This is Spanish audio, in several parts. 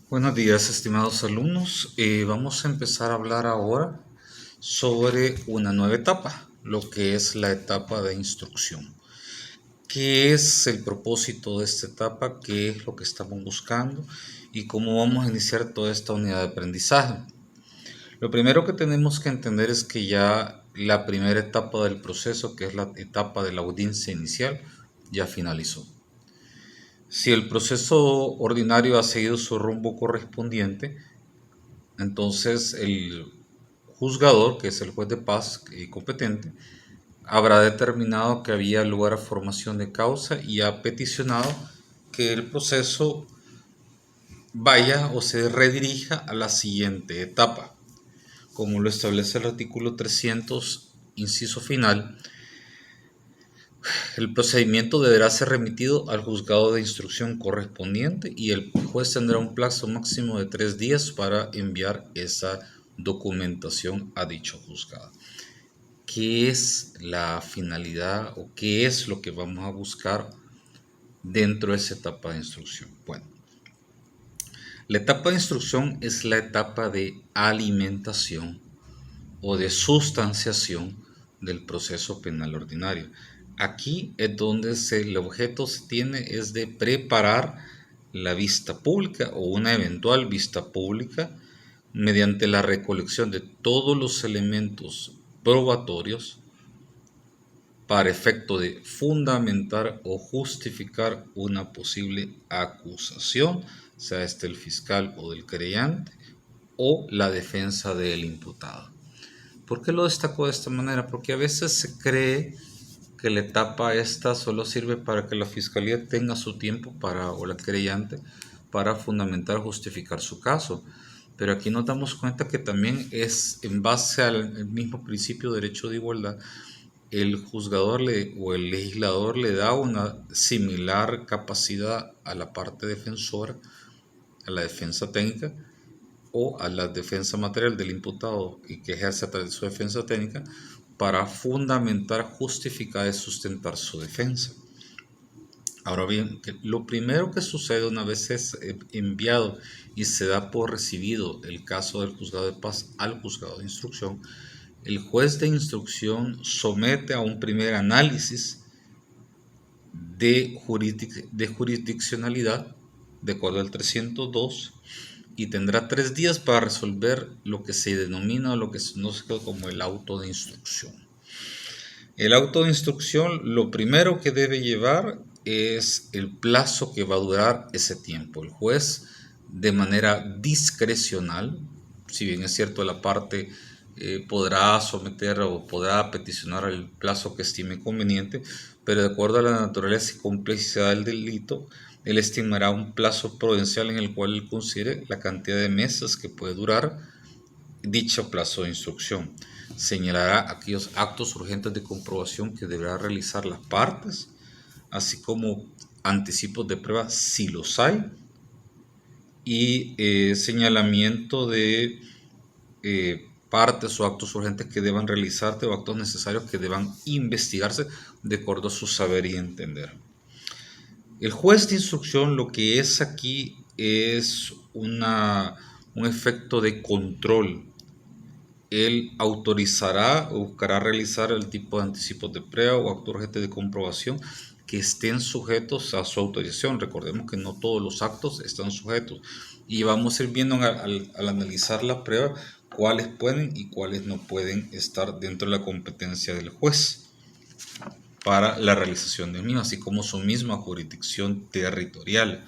Buenos días, estimados alumnos. Vamos a empezar a hablar ahora sobre una nueva etapa, lo que es la etapa de instrucción. ¿Qué es el propósito de esta etapa? ¿Qué es lo que estamos buscando? ¿Y cómo vamos a iniciar toda esta unidad de aprendizaje? Lo primero que tenemos que entender es que ya la primera etapa del proceso, que es la etapa de la audiencia inicial, ya finalizó. Si el proceso ordinario ha seguido su rumbo correspondiente, entonces el juzgador, que es el juez de paz competente, habrá determinado que había lugar a formación de causa y ha peticionado que el proceso vaya o se redirija a la siguiente etapa. Como lo establece el artículo 300, inciso final, el procedimiento deberá ser remitido al juzgado de instrucción correspondiente y el juez tendrá un plazo máximo de 3 días para enviar esa documentación a dicho juzgado. ¿Qué es la finalidad o qué es lo que vamos a buscar dentro de esa etapa de instrucción? Bueno, la etapa de instrucción es la etapa de alimentación o de sustanciación del proceso penal ordinario. Aquí es donde el objeto se tiene es de preparar la vista pública o una eventual vista pública mediante la recolección de todos los elementos probatorios para efecto de fundamentar o justificar una posible acusación, sea este el fiscal o del querellante, o la defensa del imputado. ¿Por qué lo destaco de esta manera? Porque a veces se cree que la etapa esta solo sirve para que la fiscalía tenga su tiempo para, o la querellante, para fundamentar o justificar su caso. Pero aquí nos damos cuenta que también es en base al mismo principio de derecho de igualdad, el juzgador o el legislador le da una similar capacidad a la parte defensora, a la defensa técnica o a la defensa material del imputado y que ejerce a través de su defensa técnica para fundamentar, justificar y sustentar su defensa. Ahora bien, lo primero que sucede una vez es enviado y se da por recibido el caso del juzgado de paz al juzgado de instrucción, el juez de instrucción somete a un primer análisis de jurisdiccionalidad de acuerdo al 302 y tendrá 3 días para resolver lo que se denomina o lo que se conoce como el auto de instrucción. El auto de instrucción lo primero que debe llevar es el plazo que va a durar ese tiempo. El juez, de manera discrecional, si bien es cierto la parte podrá someter o podrá peticionar el plazo que estime conveniente, pero de acuerdo a la naturaleza y complejidad del delito, él estimará un plazo prudencial en el cual él considere la cantidad de meses que puede durar dicho plazo de instrucción. Señalará aquellos actos urgentes de comprobación que deberá realizar las partes, así como anticipos de prueba si los hay, y señalamiento de partes o actos urgentes que deban realizarse o actos necesarios que deban investigarse de acuerdo a su saber y entender. El juez de instrucción lo que es aquí es un efecto de control. Él autorizará o buscará realizar el tipo de anticipos de prueba o actos urgentes de comprobación que estén sujetos a su autorización. Recordemos que no todos los actos están sujetos y vamos a ir viendo al analizar la prueba cuáles pueden y cuáles no pueden estar dentro de la competencia del juez para la realización del mismo, así como su misma jurisdicción territorial.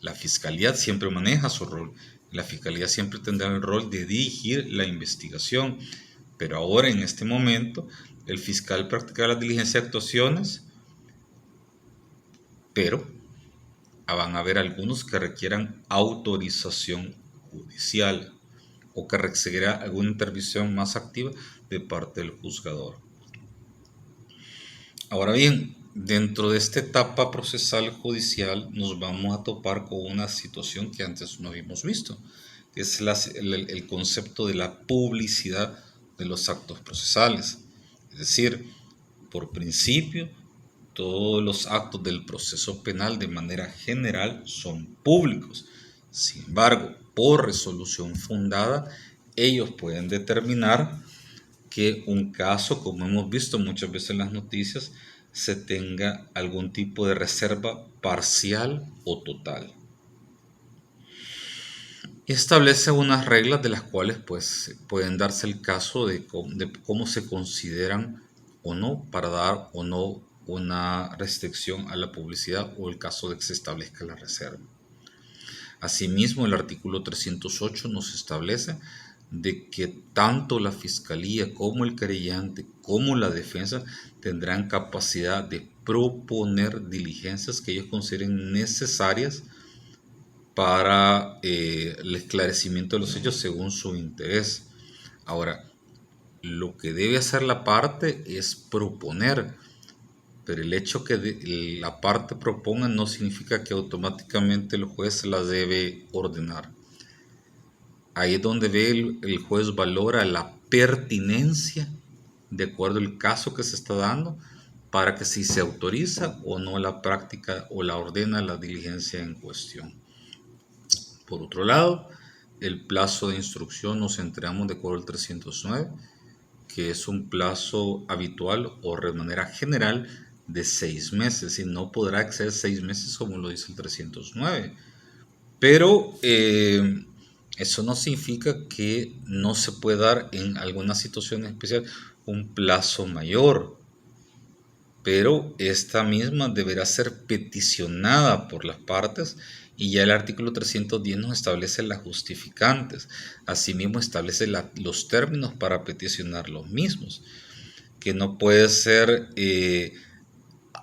La fiscalía siempre maneja su rol. La fiscalía siempre tendrá el rol de dirigir la investigación, pero ahora en este momento el fiscal practicará las diligencias y actuaciones, pero van a haber algunos que requieran autorización judicial o que requerirá alguna intervención más activa de parte del juzgador. Ahora bien, dentro de esta etapa procesal judicial nos vamos a topar con una situación que antes no habíamos visto, que es el concepto de la publicidad de los actos procesales. Es decir, por principio, todos los actos del proceso penal de manera general son públicos, Sin embargo, por resolución fundada, ellos pueden determinar que un caso, como hemos visto muchas veces en las noticias, se tenga algún tipo de reserva parcial o total. Y establece unas reglas de las cuales pues pueden darse el caso de cómo se consideran o no para dar o no una restricción a la publicidad o el caso de que se establezca la reserva. Asimismo, el artículo 308 nos establece de que tanto la fiscalía como el querellante como la defensa tendrán capacidad de proponer diligencias que ellos consideren necesarias para el esclarecimiento de los hechos según su interés. Ahora, lo que debe hacer la parte es proponer, pero el hecho que la parte proponga no significa que automáticamente el juez la debe ordenar. Ahí es donde el juez valora la pertinencia de acuerdo al caso que se está dando para que si se autoriza o no la práctica o la ordena la diligencia en cuestión. Por otro lado, el plazo de instrucción nos centramos de acuerdo al 309, que es un plazo habitual o de manera general de 6 meses y no podrá exceder 6 meses como lo dice el 309. Pero eso no significa que no se pueda dar en alguna situación especial un plazo mayor, pero esta misma deberá ser peticionada por las partes y ya el artículo 310 nos establece las justificantes. Asimismo establece los términos para peticionar los mismos, que no puede ser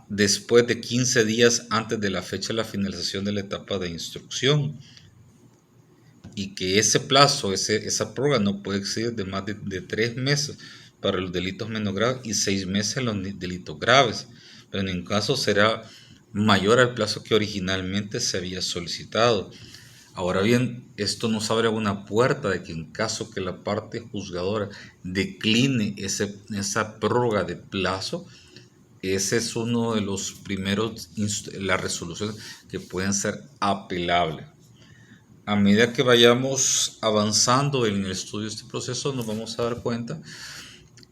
después de 15 días antes de la fecha de la finalización de la etapa de instrucción, y que ese plazo, esa prórroga no puede exceder de más de 3 meses para los delitos menos graves y 6 meses en los delitos graves, pero en ningún caso será mayor al plazo que originalmente se había solicitado. Ahora bien, esto nos abre una puerta de que en caso que la parte juzgadora decline esa prórroga de plazo, ese es uno de los primeros, las resoluciones que pueden ser apelables. A medida que vayamos avanzando en el estudio de este proceso, nos vamos a dar cuenta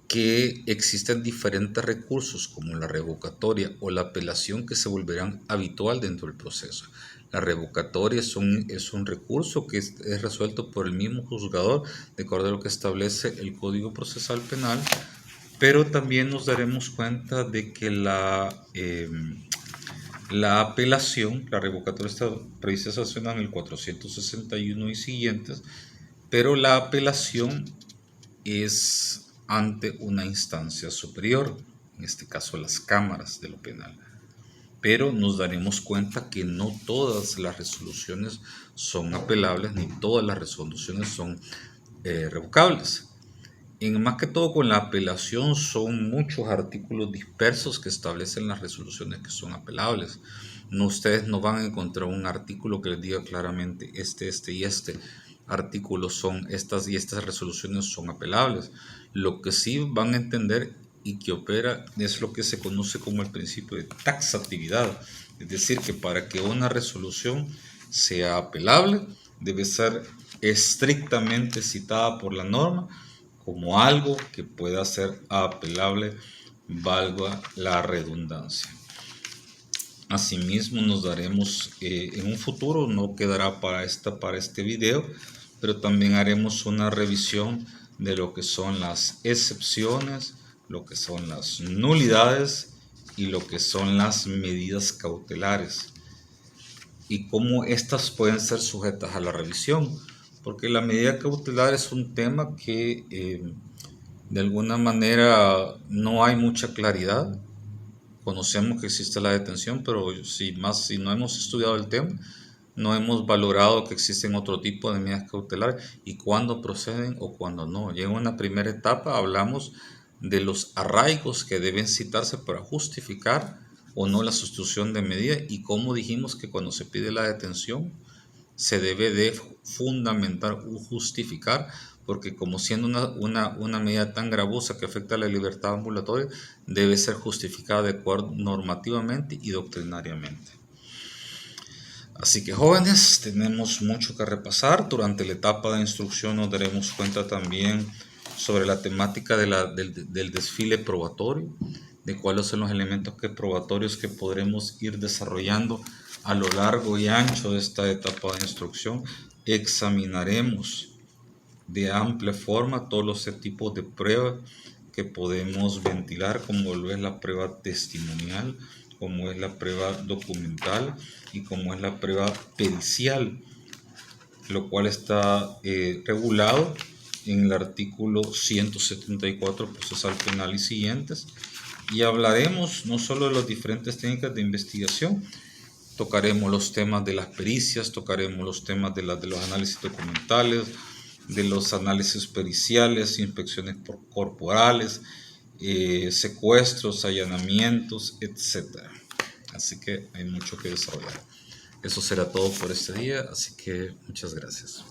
que existen diferentes recursos como la revocatoria o la apelación que se volverán habitual dentro del proceso. La revocatoria es un recurso que es resuelto por el mismo juzgador de acuerdo a lo que establece el Código Procesal Penal, pero también nos daremos cuenta de que la apelación, la revocatoria está prevista sancionada en el 461 y siguientes, pero la apelación es ante una instancia superior, en este caso las cámaras de lo penal. Pero nos daremos cuenta que no todas las resoluciones son apelables ni todas las resoluciones son revocables. En más que todo con la apelación son muchos artículos dispersos que establecen las resoluciones que son apelables. No, ustedes no van a encontrar un artículo que les diga claramente este y este artículo son estas y estas resoluciones son apelables. Lo que sí van a entender y que opera es lo que se conoce como el principio de taxatividad. Es decir, que para que una resolución sea apelable debe ser estrictamente citada por la norma como algo que pueda ser apelable, valga la redundancia. Asimismo nos daremos en un futuro, no quedará para este video, pero también haremos una revisión de lo que son las excepciones, lo que son las nulidades y lo que son las medidas cautelares y cómo estas pueden ser sujetas a la revisión, porque la medida cautelar es un tema que de alguna manera no hay mucha claridad. Conocemos que existe la detención, pero si no hemos estudiado el tema, no hemos valorado que existen otro tipo de medidas cautelares y cuándo proceden o cuándo no. Y en una primera etapa hablamos de los arraigos que deben citarse para justificar o no la sustitución de medida y cómo dijimos que cuando se pide la detención se debe de fundamentar o justificar, porque como siendo una medida tan gravosa que afecta a la libertad ambulatoria, debe ser justificada de acuerdo normativamente y doctrinariamente. Así que jóvenes, tenemos mucho que repasar. Durante la etapa de instrucción nos daremos cuenta también sobre la temática del desfile probatorio, de cuáles son los elementos probatorios que podremos ir desarrollando a lo largo y ancho de esta etapa de instrucción. Examinaremos de amplia forma todos los tipos de pruebas que podemos ventilar, como lo es la prueba testimonial, como es la prueba documental y como es la prueba pericial, lo cual está regulado en el artículo 174 procesal penal y siguientes. Y hablaremos no solo de las diferentes técnicas de investigación, tocaremos los temas de las pericias, tocaremos los temas de los análisis documentales, de los análisis periciales, inspecciones corporales, secuestros, allanamientos, etc. Así que hay mucho que desarrollar. Eso será todo por este día, así que muchas gracias.